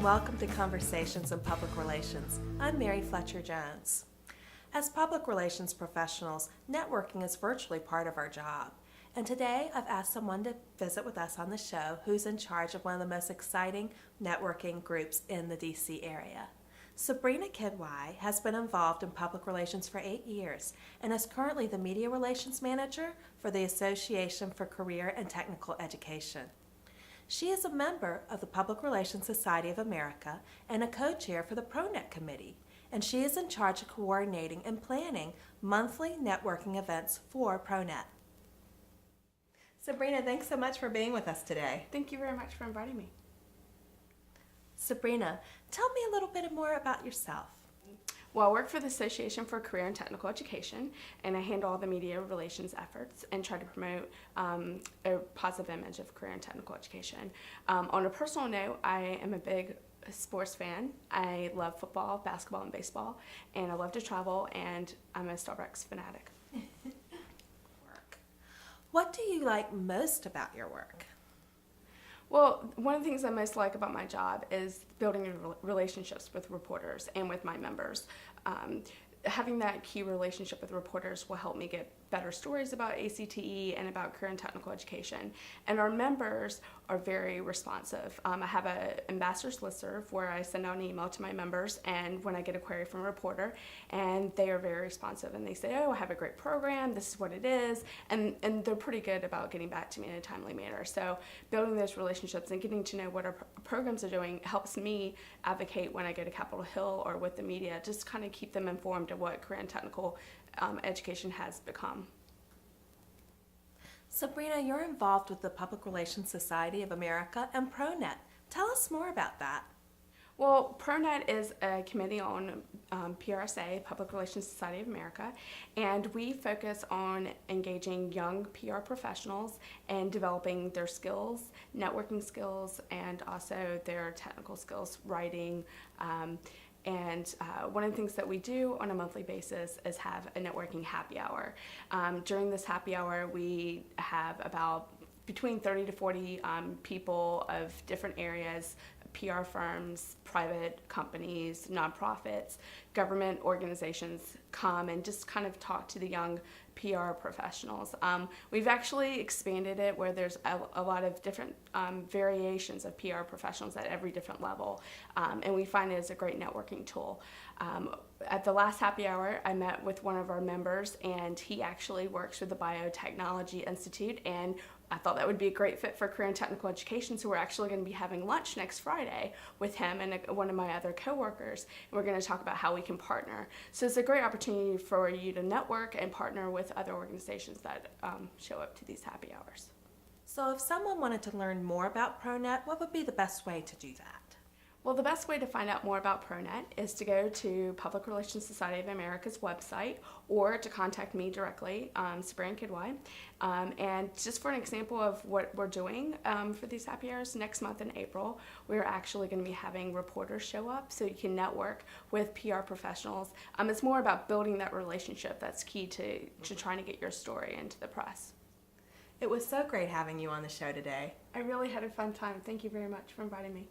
and welcome to Conversations in Public Relations. I'm Mary Fletcher Jones. As public relations professionals, networking is virtually part of our job. And today I've asked someone to visit with us on the show who's in charge of one of the most exciting networking groups in the DC area. Sabrina Kidwai has been involved in public relations for 8 years and is currently the Media Relations Manager for the Association for Career and Technical Education. She is a member of the Public Relations Society of America and a co-chair for the PROnet committee, and she is in charge of coordinating and planning monthly networking events for PROnet. Sabrina, thanks so much for being with us today. Thank you very much for inviting me. Sabrina, tell me a little bit more about yourself. Well, I work for the Association for Career and Technical Education, and I handle all the media relations efforts and try to promote a positive image of career and technical education. On a personal note, I am a big sports fan. I love football, basketball, and baseball, and I love to travel, and I'm a Starbucks fanatic. What do you like most about your work? Well, one of the things I most like about my job is building relationships with reporters and with my members. Having that key relationship with reporters will help me get better stories about ACTE and about career and technical education. And our members are very responsive. I have an ambassador's listserv where I send out an email to my members, and when I get a query from a reporter, and they are very responsive, and they say, oh, I have a great program, this is what it is, and they're pretty good about getting back to me in a timely manner. So building those relationships and getting to know what our programs are doing helps me advocate when I go to Capitol Hill or with the media, just kind of keep them informed of what career and technical education has become. Sabrina, you're involved with the Public Relations Society of America and PROnet. Tell us more about that. Well, PROnet is a committee on PRSA, Public Relations Society of America, and we focus on engaging young PR professionals and developing their skills, networking skills, and also their technical skills, writing, and one of the things that we do on a monthly basis is have a networking happy hour. During this happy hour, we have about between 30 to 40 people of different areas, PR firms, private companies, nonprofits, government organizations come and just kind of talk to the young PR professionals. We've actually expanded it where there's a lot of different variations of PR professionals at every different level, and we find it as a great networking tool. At the last happy hour, I met with one of our members, and he actually works with the Biotechnology Institute, and I thought that would be a great fit for career and technical education, so we're actually going to be having lunch next Friday with him and one of my other coworkers, and we're going to talk about how we can partner. So it's a great opportunity for you to network and partner with other organizations that show up to these happy hours. So if someone wanted to learn more about PROnet, what would be the best way to do that? Well, the best way to find out more about PROnet is to go to Public Relations Society of America's website or to contact me directly, Sabrina Kidwai. And just for an example of what we're doing for these happy hours, next month in April, we're actually going to be having reporters show up so you can network with PR professionals. It's more about building that relationship that's key to trying to get your story into the press. It was so great having you on the show today. I really had a fun time. Thank you very much for inviting me.